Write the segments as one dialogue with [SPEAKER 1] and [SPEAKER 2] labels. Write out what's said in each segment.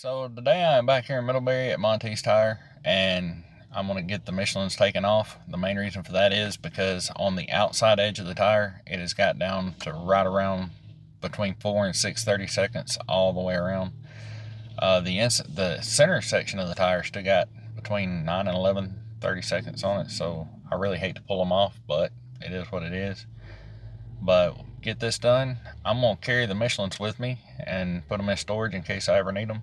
[SPEAKER 1] So today I am back here in Middlebury at Monty's Tire, and I'm going to get the Michelins taken off. The main reason for that is because on the outside edge of the tire, it has got down to right around between 4 and 6/30 seconds all the way around. The center section of the tire still got between 9 and 11/30 seconds on it, so I really hate to pull them off, but it is what it is. But get this done, I'm going to carry the Michelins with me and put them in storage in case I ever need them.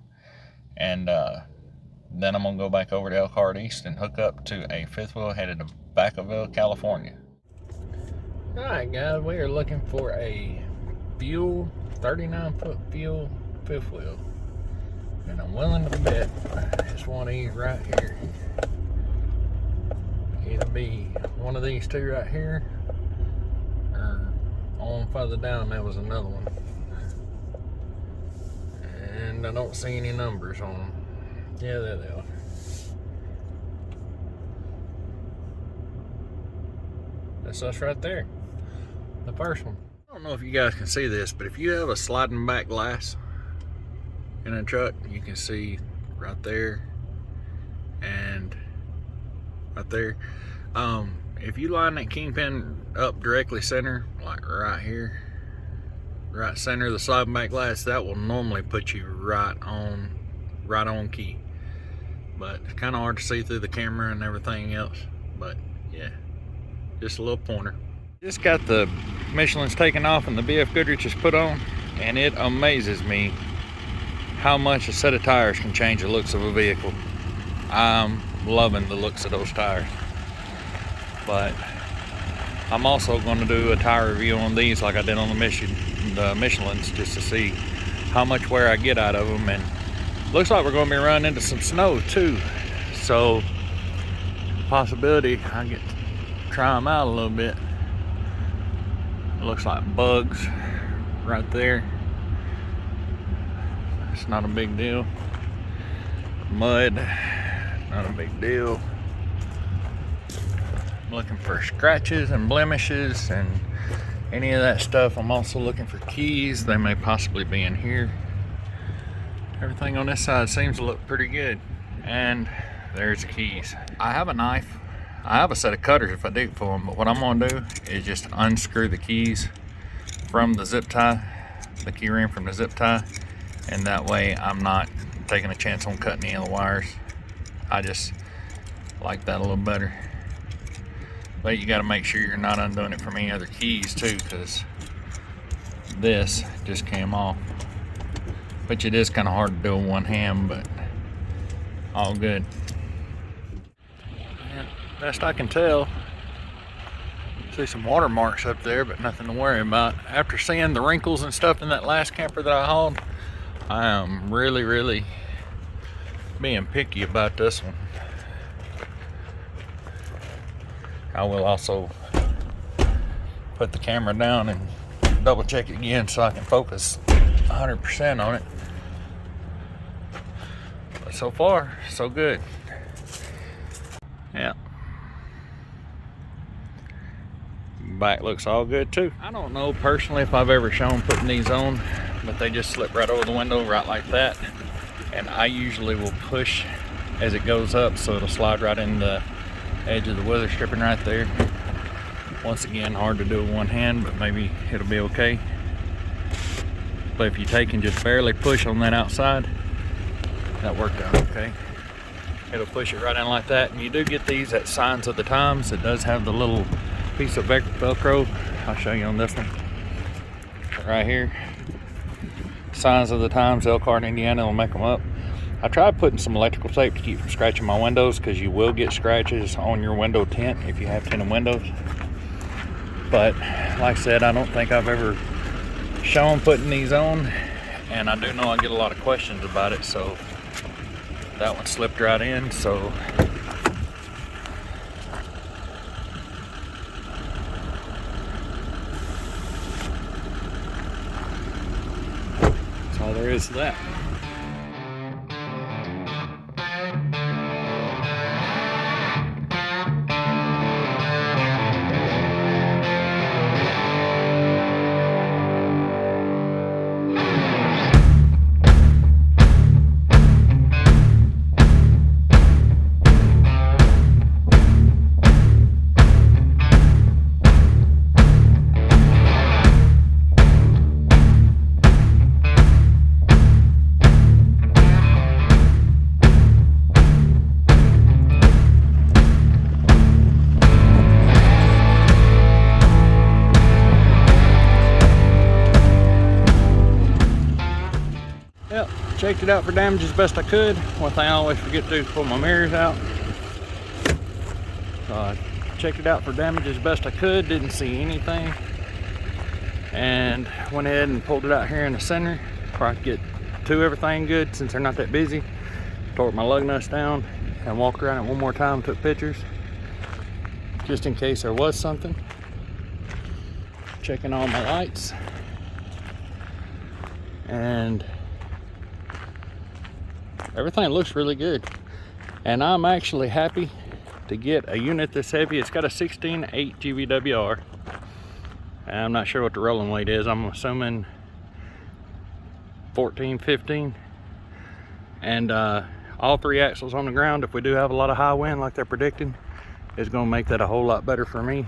[SPEAKER 1] And then I'm going to go back over to Elkhart East and hook up to a fifth wheel headed to Vacaville, California. Alright guys, we are looking for a fuel, 39-foot fuel fifth wheel. And I'm willing to bet it's one of these right here. It'll be one of these two right here, or on further down there was another one. And I don't see any numbers on them. Yeah, there they are. That's us right there. The first one. I don't know if you guys can see this, but if you have a sliding back glass in a truck, you can see right there and right there. If you line that kingpin up directly center, like right here, right center of the sliding back glass, that will normally put you right on key. But it's kind of hard to see through the camera and everything else. But yeah, just a little pointer. Just got the Michelins taken off and the BF Goodrich is put on, and it amazes me how much a set of tires can change the looks of a vehicle. I'm loving the looks of those tires. But I'm also going to do a tire review on these like I did on the Michelins, just to see how much wear I get out of them. And looks like we're going to be running into some snow too, so possibility I get to try them out a little bit. It looks like bugs right there. It's not a big deal. Mud, not a big deal. I'm looking for scratches and blemishes and any of that stuff. I'm also looking for keys. They may possibly be in here. Everything on this side seems to look pretty good. And there's the keys. I have a knife. I have a set of cutters if I dig for them, but what I'm gonna do is just unscrew the keys from the zip tie, the key ring from the zip tie, and that way I'm not taking a chance on cutting any of the wires. I just like that a little better. But you gotta make sure you're not undoing it from any other keys too, because this just came off. Which it is kind of hard to do with one hand, but all good. And best I can tell, see some watermarks up there, but nothing to worry about. After seeing the wrinkles and stuff in that last camper that I hauled, I am really being picky about this one. I will also put the camera down and double check it again so I can focus 100% on it. But so far, so good. Yeah. Back looks all good too. I don't know personally if I've ever shown putting these on, but they just slip right over the window right like that. And I usually will push as it goes up so it'll slide right in the edge of the weather stripping right there. Once again, hard to do with one hand, but maybe it'll be okay. But if you take and just barely push on that outside, that worked out okay. It'll push it right in like that. And you do get these at Signs of the Times. It does have the little piece of Velcro. I'll show you on this one right here. Signs of the Times, Elkhart, Indiana, will make them up. I tried putting some electrical tape to keep from scratching my windows, because you will get scratches on your window tint if you have tinted windows. But like I said, I don't think I've ever shown putting these on, and I do know I get a lot of questions about it, so that one slipped right in. So that's all there is to that. checked it out for damage as best I could. One thing I always forget to do is pull my mirrors out. So I checked it out for damage as best I could, didn't see anything. And went ahead and pulled it out here in the center where I could get to everything good since they're not that busy. Torqued my lug nuts down and walked around it one more time, took pictures just in case there was something. Checking all my lights, and everything looks really good. And I'm actually happy to get a unit this heavy. It's got a 16.8 GVWR. I'm not sure what the rolling weight is. I'm assuming 14, 15. And all 3 axles on the ground, if we do have a lot of high wind like they're predicting, is going to make that a whole lot better for me.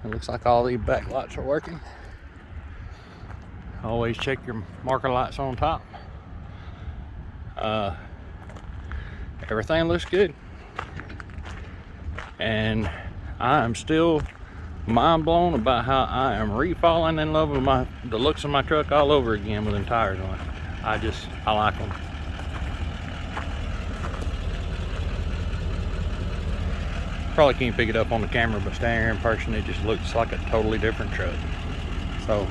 [SPEAKER 1] It looks like all these back lights are working. Always check your marker lights on top. Everything looks good. And I am still mind blown about how I am re-falling in love with the looks of my truck all over again with them tires on. I like them. Probably can't pick it up on the camera, but standing here in person, it just looks like a totally different truck. So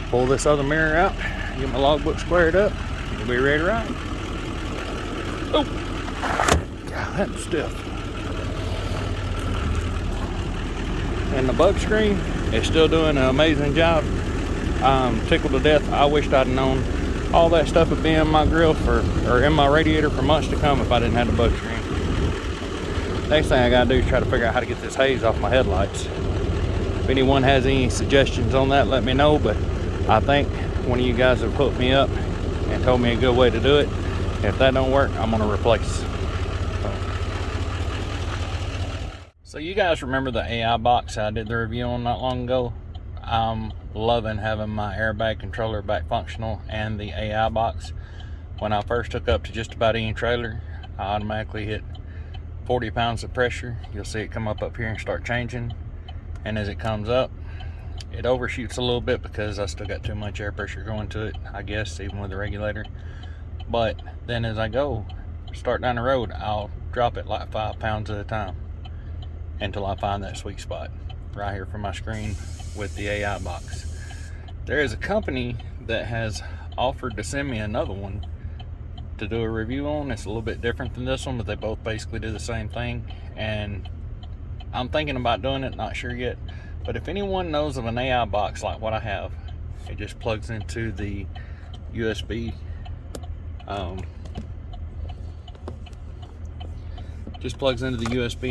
[SPEAKER 1] pull this other mirror out, get my logbook squared up, and we'll be ready to ride. Oh, God, that's stiff. And the bug screen is still doing an amazing job. I'm tickled to death. I wished I'd known all that stuff would be in my grill or in my radiator for months to come if I didn't have the bug screen. Next thing I gotta do is try to figure out how to get this haze off my headlights. If anyone has any suggestions on that, let me know, but I think one of you guys have hooked me up and told me a good way to do it. If that don't work, I'm gonna replace. So you guys remember the AI box I did the review on not long ago? I'm loving having my airbag controller back functional and the AI box. When I first took up to just about any trailer, I automatically hit 40 pounds of pressure. You'll see it come up here and start changing. And as it comes up, it overshoots a little bit because I still got too much air pressure going to it, I guess, even with the regulator. But then as I start down the road, I'll drop it like 5 pounds at a time until I find that sweet spot right here for my screen with the AI box. There is a company that has offered to send me another one to do a review on. It's a little bit different than this one, but they both basically do the same thing, and I'm thinking about doing it, not sure yet. But if anyone knows of an AI box like what I have, it just plugs into the USB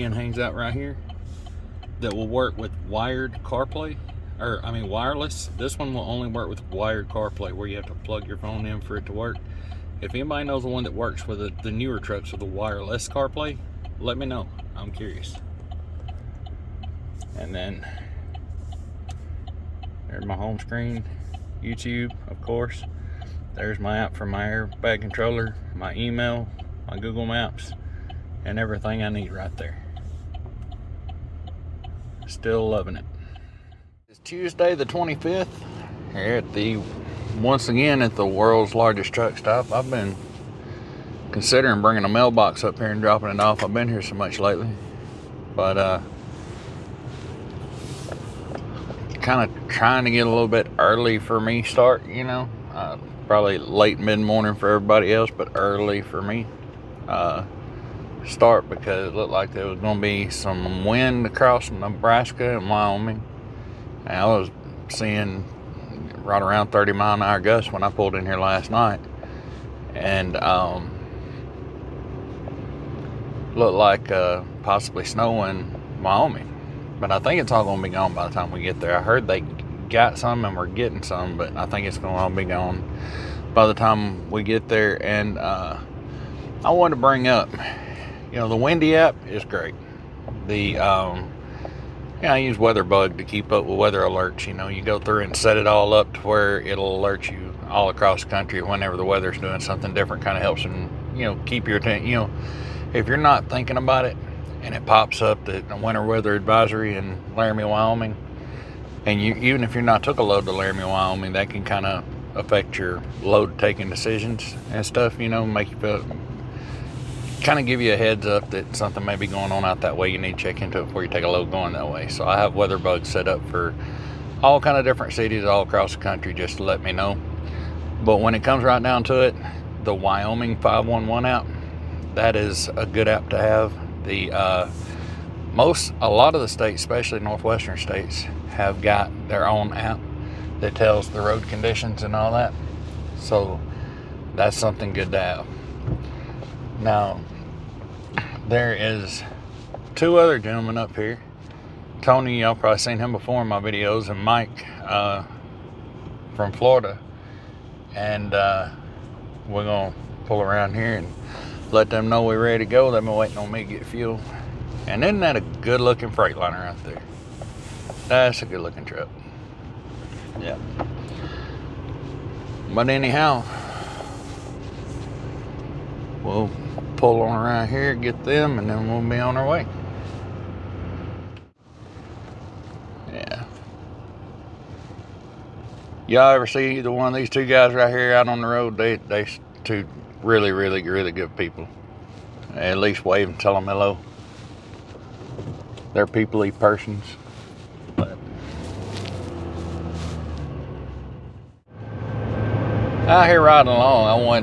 [SPEAKER 1] and hangs out right here, that will work with wired CarPlay, or I mean wireless. This one will only work with wired CarPlay, where you have to plug your phone in for it to work. If anybody knows the one that works with the newer trucks with the wireless CarPlay, let me know. I'm curious. And then there's my home screen, YouTube, of course. There's my app for my airbag controller, my email, my Google Maps, and everything I need right there. Still loving it. It's Tuesday the 25th here at once again at the world's largest truck stop. I've been considering bringing a mailbox up here and dropping it off. I've been here so much lately, but kind of trying to get a little bit early for me start, you know. Probably late mid-morning for everybody else, but early for me start, because it looked like there was going to be some wind across Nebraska and Wyoming. And I was seeing right around 30-mile-an-hour gusts when I pulled in here last night, and looked like possibly snow in Wyoming. But I think it's all going to be gone by the time we get there. I heard they got some and we're getting some, but I think it's going to all be gone by the time we get there. And I wanted to bring up, you know, the Windy app is great. I use WeatherBug to keep up with weather alerts. You know, you go through and set it all up to where it'll alert you all across the country whenever the weather's doing something different. Kind of helps and, you know, keep your attention. You know, if you're not thinking about it and it pops up that the winter weather advisory in Laramie, Wyoming, and even if you're not took a load to Laramie, Wyoming, that can kind of affect your load taking decisions and stuff, you know, make you feel, kind of give you a heads up that something may be going on out that way. You need to check into it before you take a load going that way. So I have weather bugs set up for all kind of different cities all across the country just to let me know. But when it comes right down to it, the Wyoming 511 app, that is a good app to have. The a lot of the states, especially northwestern states, have got their own app that tells the road conditions and all that. So that's something good to have. Now, there is two other gentlemen up here. Tony, y'all probably seen him before in my videos, and Mike from Florida. And we're gonna pull around here and let them know we're ready to go. They've been waiting on me to get fuel. And isn't that a good looking Freightliner out there? That's a good looking truck. Yeah. But anyhow, we'll pull on around here, get them, and then we'll be on our way. Yeah. Y'all ever see either one of these two guys right here out on the road? They two really good people. At least wave and tell them hello. They're people-y persons. But out here riding along,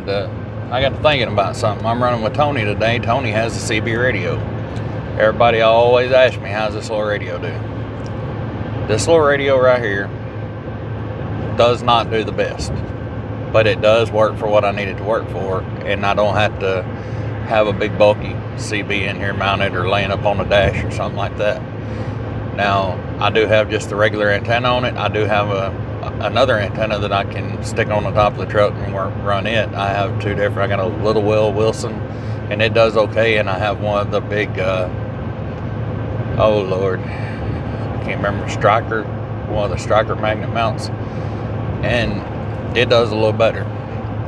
[SPEAKER 1] I got to thinking about something. I'm running with Tony today. Tony has a CB radio. Everybody always asks me, how's this little radio do? This little radio right here does not do the best, but it does work for what I need it to work for, and I don't have to have a big bulky CB in here mounted or laying up on the dash or something like that. Now, I do have just the regular antenna on it. I do have another antenna that I can stick on the top of the truck and run it. I have two different. I got a Little Will Wilson, and it does okay. And I have one of the big, oh Lord, I can't remember, Striker, one of the Striker magnet mounts, and it does a little better.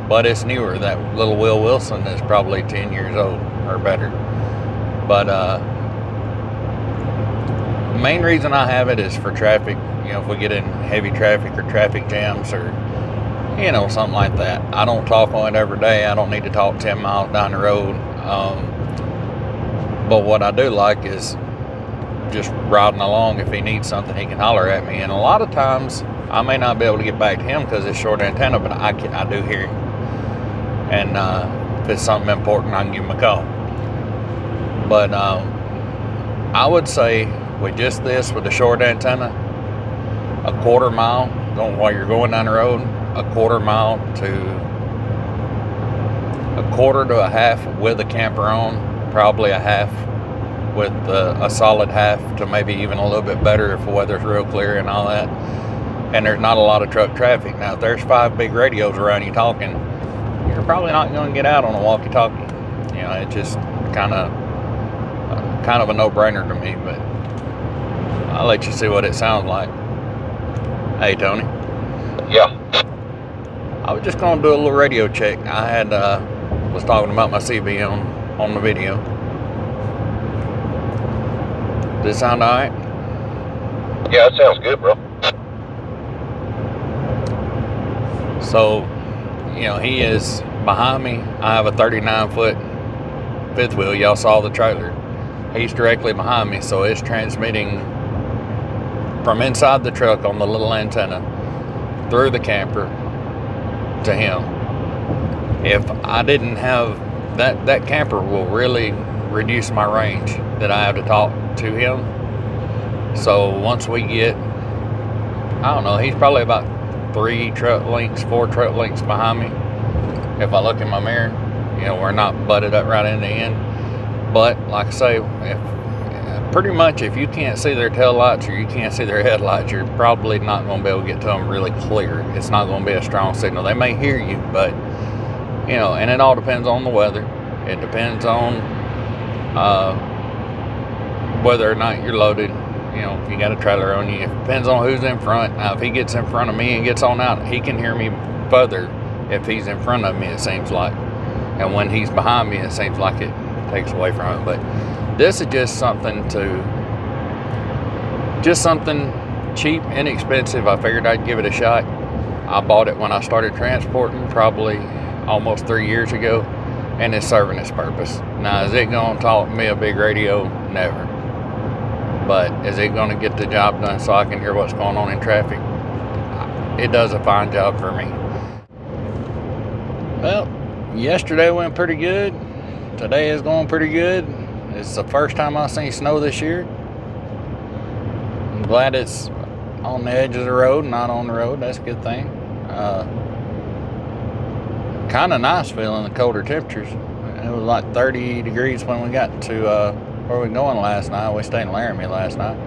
[SPEAKER 1] But it's newer. That Little Will Wilson is probably 10 years old or better. But the main reason I have it is for traffic. You know, if we get in heavy traffic or traffic jams or, you know, something like that. I don't talk on it every day. I don't need to talk 10 miles down the road. But what I do like is just riding along. If he needs something, he can holler at me. And a lot of times, I may not be able to get back to him because it's short antenna, but I do hear him. And if it's something important, I can give him a call. But I would say with just this, with the short antenna, a quarter mile, while you're going down the road, a quarter mile to a half with a camper on, probably a half with a solid half to maybe even a little bit better if the weather's real clear and all that. And there's not a lot of truck traffic. Now, if there's 5 big radios around you talking, you're probably not going to get out on a walkie-talkie. You know, it's just kind of a no-brainer to me, but I'll let you see what it sounds like. Hey, Tony.
[SPEAKER 2] Yeah.
[SPEAKER 1] I was just going to do a little radio check. I had was talking about my CB on the video. Does it sound all right?
[SPEAKER 2] Yeah, it sounds good, bro.
[SPEAKER 1] So, you know, he is behind me. I have a 39-foot fifth wheel. Y'all saw the trailer. He's directly behind me, so it's transmitting from inside the truck on the little antenna through the camper to him. If I didn't have that camper will really reduce my range that I have to talk to him. So once we get, I don't know, he's probably about 4 truck lengths behind me. If I look in my mirror, you know, we're not butted up right in the end. But like I say, pretty much if you can't see their tail lights or you can't see their headlights, you're probably not going to be able to get to them really clear. It's not going to be a strong signal. They may hear you, but, you know, and it all depends on the weather. It depends on whether or not you're loaded. You know, if you got a trailer on you, it depends on who's in front. Now, if he gets in front of me and gets on out, he can hear me further if he's in front of me, it seems like. And when he's behind me, it seems like it takes away from it. But this is just something cheap, inexpensive. I figured I'd give it a shot. I bought it when I started transporting, probably almost 3 years ago, and it's serving its purpose. Now, is it gonna talk me a big radio? Never. But is it gonna get the job done so I can hear what's going on in traffic? It does a fine job for me. Well, yesterday went pretty good. Today is going pretty good. It's the first time I've seen snow this year. I'm glad it's on the edge of the road, not on the road. That's a good thing. Kind of nice feeling the colder temperatures. It was like 30 degrees when we got to where we going last night. We stayed in Laramie last night,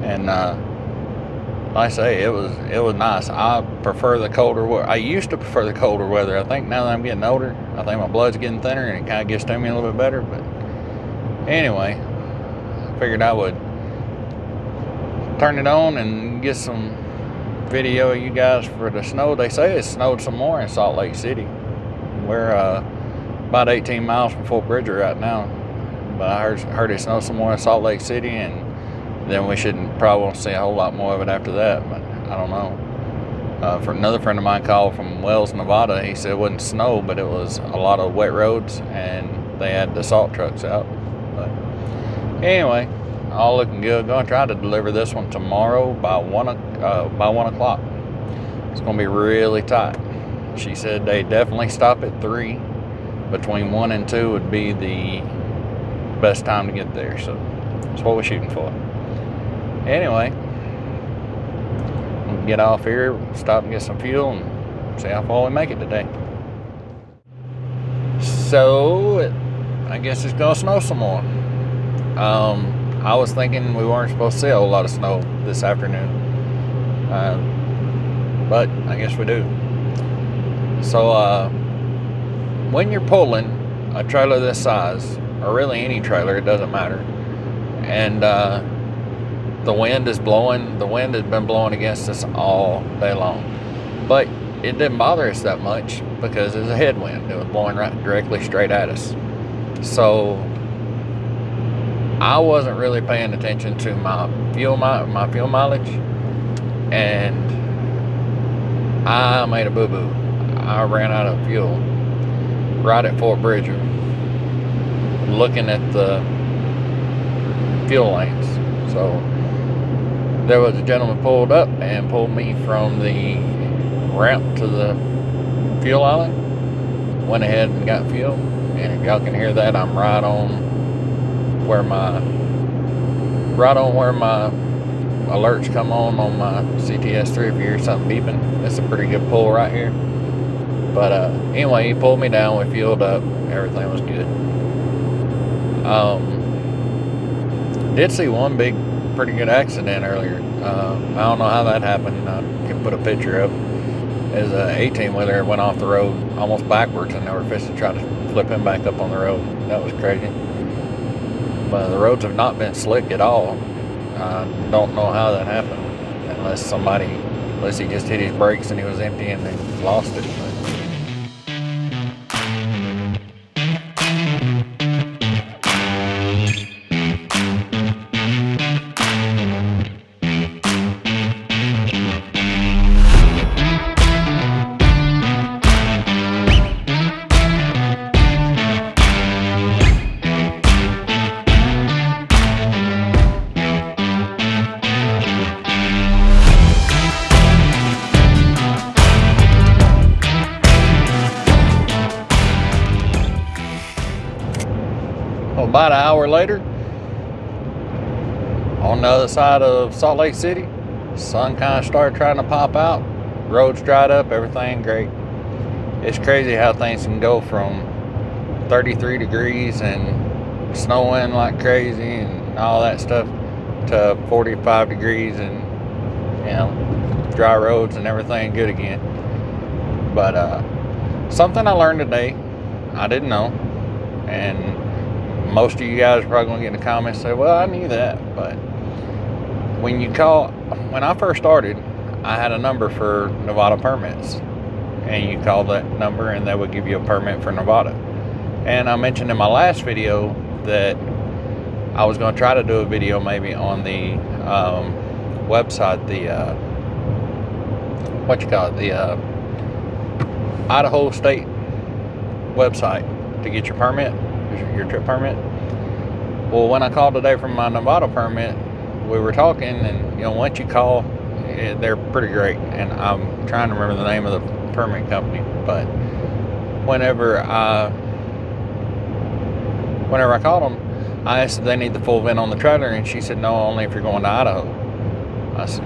[SPEAKER 1] and like I say, it was nice. I prefer the colder weather. I used to prefer the colder weather. I think now that I'm getting older, I think my blood's getting thinner and it kind of gets to me a little bit better. But anyway, I figured I would turn it on and get some video of you guys for the snow. They say it snowed some more in Salt Lake City. We're about 18 miles from Fort Bridger right now, but I heard it snowed some more in Salt Lake City, and then we probably won't see a whole lot more of it after that, but I don't know. For another friend of mine called from Wells, Nevada, he said it wasn't snow, but it was a lot of wet roads, and they had the salt trucks out. But anyway, all looking good. Going to try to deliver this one tomorrow by 1 o'clock. It's going to be really tight. She said they definitely stop at 3. Between 1 and 2 would be the best time to get there, so that's what we're shooting for. Anyway, we'll get off here, stop and get some fuel, and see how far we make it today. So, I guess it's gonna snow some more. I was thinking we weren't supposed to see a whole lot of snow this afternoon, but I guess we do. So, when you're pulling a trailer this size, or really any trailer, it doesn't matter, and the wind is blowing. The wind has been blowing against us all day long, but it didn't bother us that much because it was a headwind. It was blowing directly straight at us. So I wasn't really paying attention to my fuel mileage, and I made a boo-boo. I ran out of fuel right at Fort Bridger, looking at the fuel lanes. So there was a gentleman pulled up and pulled me from the ramp to the fuel island. Went ahead and got fuel, and if y'all can hear that, I'm right on where my alerts come on my CTS3. If you hear something beeping, it's a pretty good pull right here. But anyway, he pulled me down, we fueled up, everything was good. Did see one pretty good accident earlier. I don't know how that happened. I can put a picture up. It was an 18-wheeler went off the road almost backwards, and they were fixing to try to flip him back up on the road. That was crazy. But the roads have not been slick at all. I don't know how that happened, unless he just hit his brakes and he was empty and they lost it. About an hour later, on the other side of Salt Lake City, the sun kind of started trying to pop out. Roads dried up, everything great. It's crazy how things can go from 33 degrees and snowing like crazy and all that stuff to 45 degrees and, you know, dry roads and everything good again. But something I learned today I didn't know, and most of you guys are probably going to get in the comments and say, well, I knew that. But when I first started, I had a number for Nevada permits, and you call that number and they would give you a permit for Nevada. And I mentioned in my last video that I was going to try to do a video maybe on the website, the the Idaho state website to get your permit, your trip permit. Well, when I called today from my Nevada permit, we were talking, and you know, once you call, they're pretty great. And I'm trying to remember the name of the permit company, but whenever I called them, I asked if they need the full VIN on the trailer, and she said no, only if you're going to Idaho.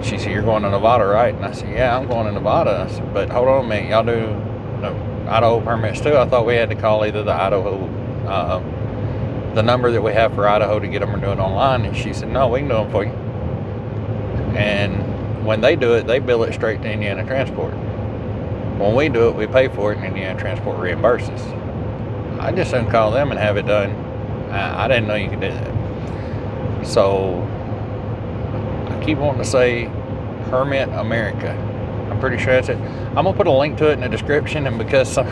[SPEAKER 1] She said, you're going to Nevada, right? And I said, yeah, I'm going to Nevada. I said, but hold on a minute, y'all do Idaho permits too? I thought we had to call either the Idaho, the number that we have for Idaho to get them renewed online. And she said, no, we can do them for you. And when they do it, they bill it straight to Indiana Transport. When we do it, we pay for it, and Indiana Transport reimburses. I just didn't call them and have it done. I didn't know you could do that. So I keep wanting to say Hermit America. I'm pretty sure that's it. I'm gonna put a link to it in the description, and because I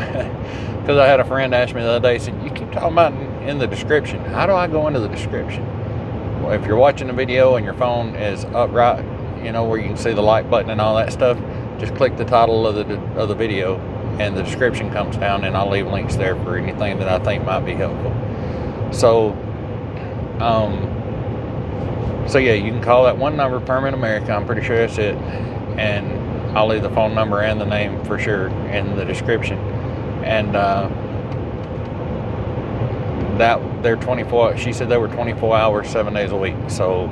[SPEAKER 1] had a friend ask me the other day, said, you keep talking about in the description. How do I go into the description? Well, if you're watching the video and your phone is upright, you know, where you can see the like button and all that stuff, just click the title of the video, and the description comes down, and I'll leave links there for anything that I think might be helpful. So yeah, you can call that one number, Permit America. I'm pretty sure that's it. And I'll leave the phone number and the name for sure in the description. And that they're 24. She said they were 24 hours, 7 days a week. So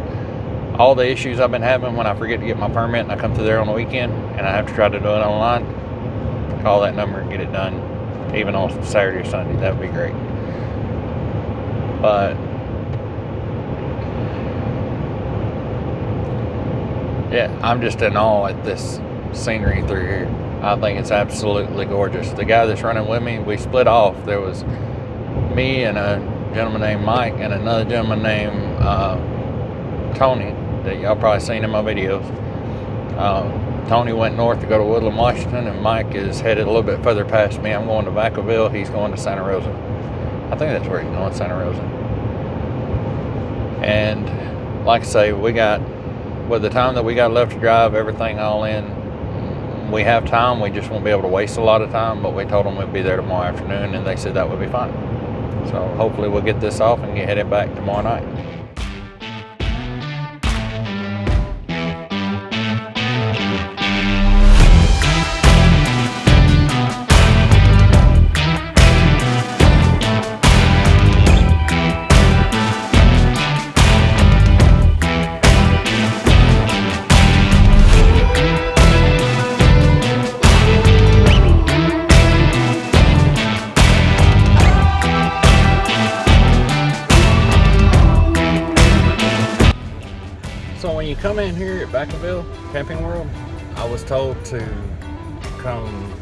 [SPEAKER 1] all the issues I've been having when I forget to get my permit and I come through there on the weekend and I have to try to do it online, call that number and get it done, even on Saturday or Sunday. That would be great. But yeah, I'm just in awe at this scenery through here. I think it's absolutely gorgeous. The guy that's running with me, we split off. There was me and a gentleman named Mike and another gentleman named Tony, that y'all probably seen in my videos. Tony went north to go to Woodland, Washington, and Mike is headed a little bit further past me. I'm going to Vacaville. He's going to Santa Rosa. I think that's where he's going, Santa Rosa. And like I say, we got, with the time that we got left to drive everything all in, we have time. We just won't be able to waste a lot of time, but we told them we'd be there tomorrow afternoon, and they said that would be fine. So hopefully we'll get this off and get headed back tomorrow night. So when you come in here at Vacaville Camping World, I was told to come,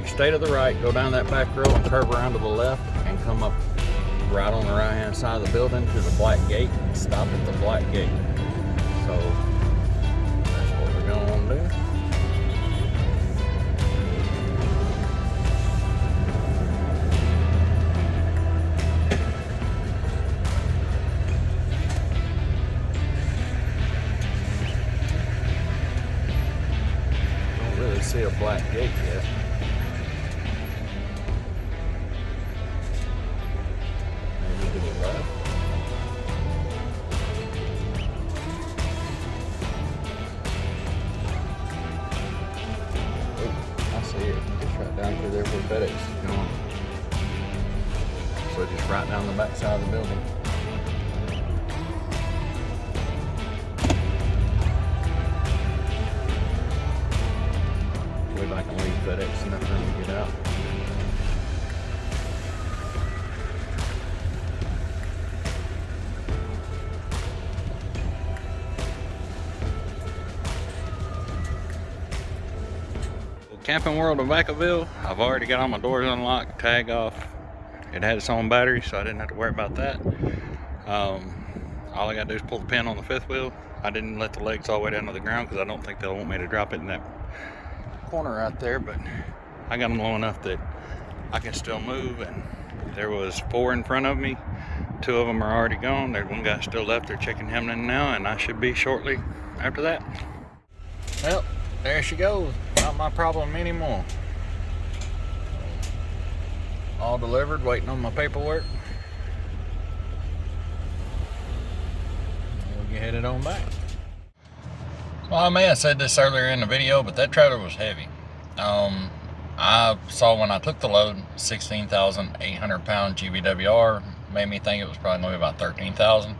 [SPEAKER 1] you stay to the right, go down that back road and curve around to the left and come up right on the right hand side of the building to the black gate and stop at the black gate. So that's what we're going to do. See a black gate yet. Maybe to the left. Oh, I see it. It's right down through there where FedEx is going. So just right down the back side of the building. I can leave FedEx enough room to get out. Well, Camping World of Vacaville, I've already got all my doors unlocked, tag off. It had its own battery, so I didn't have to worry about that. All I gotta do is pull the pin on the fifth wheel. I didn't let the legs all the way down to the ground because I don't think they'll want me to drop it in that corner right there, but I got them low enough that I can still move. And there was 4 in front of me, 2 of them are already gone. There's one guy still left. They're checking him in now, and I should be shortly after that. Well, there she goes. not my problem anymore. All delivered, waiting on my paperwork. We'll get headed on back. Well, I may have said this earlier in the video, but that trailer was heavy. I saw when I took the load, 16,800 pound GVWR, made me think it was probably going to be about 13,000.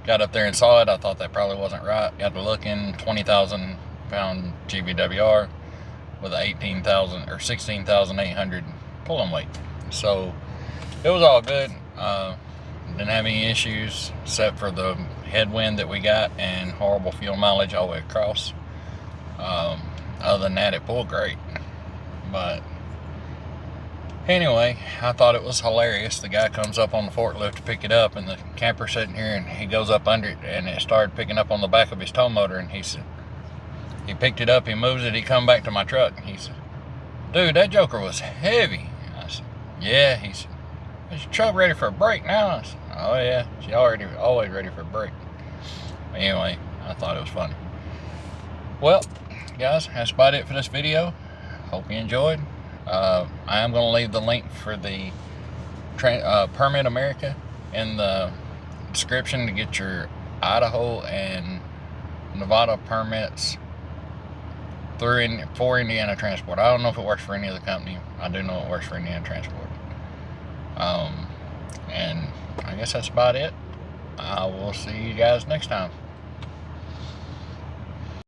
[SPEAKER 1] Got up there and saw it. I thought that probably wasn't right. Got to looking, 20,000 pound GVWR with 18,000 or 16,800 pulling weight. So it was all good. Didn't have any issues except for the headwind that we got and horrible fuel mileage all the way across. Other than that, it pulled great. But anyway, I thought it was hilarious. The guy comes up on the forklift to pick it up, and the camper's sitting here, and he goes up under it, and it started picking up on the back of his tow motor. And he said, he picked it up, he moves it, he come back to my truck, and he said, "Dude, that joker was heavy." I said, "Yeah." He said, "Is your truck ready for a break now?" I said, "Oh yeah, she's always ready for a break." Anyway, I thought it was funny. Well, guys, that's about it for this video. Hope you enjoyed. I am going to leave the link for the Permit America in the description to get your Idaho and Nevada permits for Indiana Transport. I don't know if it works for any other company. I do know it works for Indiana Transport. And I guess that's about it. I will see you guys next time.